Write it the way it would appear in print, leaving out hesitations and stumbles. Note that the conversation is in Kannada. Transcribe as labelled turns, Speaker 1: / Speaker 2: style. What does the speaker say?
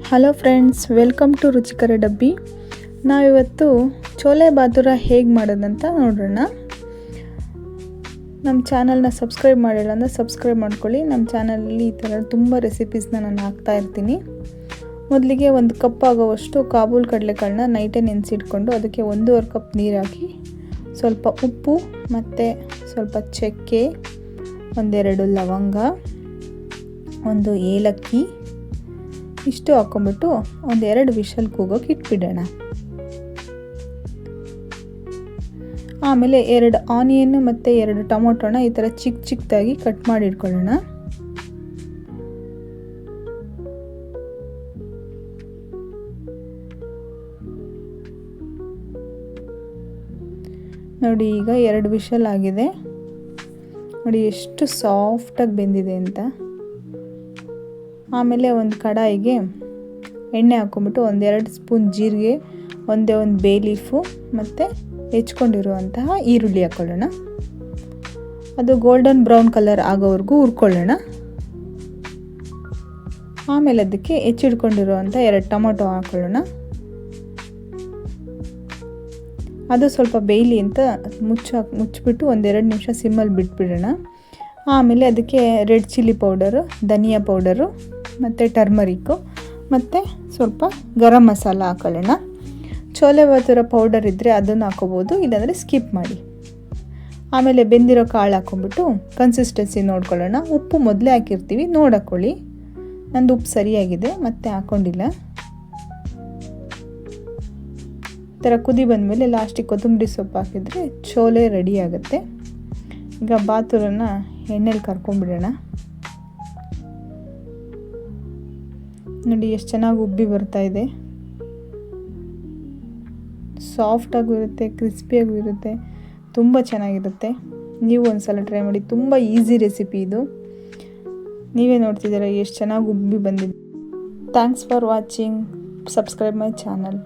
Speaker 1: ಹಲೋ ಫ್ರೆಂಡ್ಸ್, ವೆಲ್ಕಮ್ ಟು ರುಚಿಕರ ಡಬ್ಬಿ. ನಾವಿವತ್ತು ಚೋಲೆ ಬಾತುರ ಹೇಗೆ ಮಾಡೋದಂತ ನೋಡೋಣ. ನಮ್ಮ ಚಾನಲ್ನ ಸಬ್ಸ್ಕ್ರೈಬ್ ಮಾಡಿಲ್ಲ ಅಂದರೆ ಸಬ್ಸ್ಕ್ರೈಬ್ ಮಾಡ್ಕೊಳ್ಳಿ. ನಮ್ಮ ಚಾನಲಲ್ಲಿ ಈ ಥರ ತುಂಬ ರೆಸಿಪೀಸ್ನ ನಾನು ಹಾಕ್ತಾ ಇರ್ತೀನಿ. ಮೊದಲಿಗೆ 1 ಕಪ್ ಆಗೋವಷ್ಟು ಕಾಬೂಲ್ ಕಡಲೆಕಾಳನ್ನ ನೈಟೇ ನೆನೆಸಿಟ್ಕೊಂಡು ಅದಕ್ಕೆ 1.5 ಕಪ್ ನೀರು ಹಾಕಿ ಸ್ವಲ್ಪ ಉಪ್ಪು ಮತ್ತು ಸ್ವಲ್ಪ ಚಕ್ಕೆ, 1-2 ಲವಂಗ, 1 ಏಲಕ್ಕಿ ಇಷ್ಟು ಹಾಕ್ಕೊಂಬಿಟ್ಟು 1-2 ವಿಷಲ್ ಕೂಗೋಕೆ ಇಟ್ಬಿಡೋಣ. ಆಮೇಲೆ 2 ಆನಿಯನ್ನು ಮತ್ತು 2 ಟೊಮೊಟೊನ ಈ ಥರ ಚಿಕ್ಕದಾಗಿ ಕಟ್ ಮಾಡಿ ಇಟ್ಕೊಳ್ಳೋಣ. ನೋಡಿ, ಈಗ 2 ವಿಷಲ್ ಆಗಿದೆ. ನೋಡಿ ಎಷ್ಟು ಸಾಫ್ಟಾಗಿ ಬೆಂದಿದೆ ಅಂತ. ಆಮೇಲೆ ಒಂದು ಕಡಾಯಿಗೆ ಎಣ್ಣೆ ಹಾಕ್ಕೊಂಬಿಟ್ಟು 1-2 ಸ್ಪೂನ್ ಜೀರಿಗೆ, 1 ಬೇ ಲೀಫು ಮತ್ತು ಹೆಚ್ಕೊಂಡಿರುವಂತಹ ಈರುಳ್ಳಿ ಹಾಕ್ಕೊಳ್ಳೋಣ. ಅದು ಗೋಲ್ಡನ್ ಬ್ರೌನ್ ಕಲರ್ ಆಗೋವರೆಗೂ ಹುರ್ಕೊಳ್ಳೋಣ. ಆಮೇಲೆ ಅದಕ್ಕೆ ಹೆಚ್ಚಿಟ್ಕೊಂಡಿರುವಂಥ 2 ಟೊಮೊಟೊ ಹಾಕ್ಕೊಳ್ಳೋಣ. ಅದು ಸ್ವಲ್ಪ ಬೇಯಲಿ ಅಂತ ಮುಚ್ಚಿಬಿಟ್ಟು 1-2 ನಿಮಿಷ ಸಿಮ್ಮಲ್ಲಿ ಬಿಟ್ಬಿಡೋಣ. ಆಮೇಲೆ ಅದಕ್ಕೆ ರೆಡ್ ಚಿಲ್ಲಿ ಪೌಡರು, ಧನಿಯಾ ಪೌಡರು ಮತ್ತು ಟರ್ಮರಿಕ್ಕು ಮತ್ತು ಸ್ವಲ್ಪ ಗರಂ ಮಸಾಲ ಹಾಕೊಳ್ಳೋಣ. ಚೋಲೆ ಬಾತುರ ಪೌಡರ್ ಇದ್ದರೆ ಅದನ್ನು ಹಾಕೋಬೋದು, ಇಲ್ಲಾಂದರೆ ಸ್ಕಿಪ್ ಮಾಡಿ. ಆಮೇಲೆ ಬೆಂದಿರೋ ಕಾಳು ಹಾಕ್ಕೊಂಬಿಟ್ಟು ಕನ್ಸಿಸ್ಟೆನ್ಸಿ ನೋಡ್ಕೊಳ್ಳೋಣ. ಉಪ್ಪು ಮೊದಲೇ ಹಾಕಿರ್ತೀವಿ, ನೋಡಾಕೊಳ್ಳಿ. ನಂದು ಉಪ್ಪು ಸರಿಯಾಗಿದೆ, ಮತ್ತೆ ಹಾಕ್ಕೊಂಡಿಲ್ಲ. ಈ ಥರ ಕುದಿ ಬಂದಮೇಲೆ ಲಾಸ್ಟಿಗೆ ಕೊತ್ತಂಬರಿ ಸೊಪ್ಪು ಹಾಕಿದರೆ ಚೋಲೆ ರೆಡಿ ಆಗುತ್ತೆ. ಈಗ ಬಾತುರನ್ನ ಎಣ್ಣೆಲಿ ಕರ್ಕೊಂಡ್ಬಿಡೋಣ. ನೋಡಿ ಎಷ್ಟು ಚೆನ್ನಾಗಿ ಉಬ್ಬಿ ಬರ್ತಾ ಇದೆ. ಸಾಫ್ಟಾಗೂ ಇರುತ್ತೆ, ಕ್ರಿಸ್ಪಿಯಾಗೂ ಇರುತ್ತೆ, ತುಂಬ ಚೆನ್ನಾಗಿರುತ್ತೆ. ನೀವು ಒಂದ್ಸಲ ಟ್ರೈ ಮಾಡಿ. ತುಂಬ ಈಸಿ ರೆಸಿಪಿ ಇದು. ನೀವೇ ನೋಡ್ತಿದ್ದೀರಾ ಎಷ್ಟು ಚೆನ್ನಾಗಿ ಉಬ್ಬಿ ಬಂದಿದೆ. Thanks for watching. Subscribe my channel.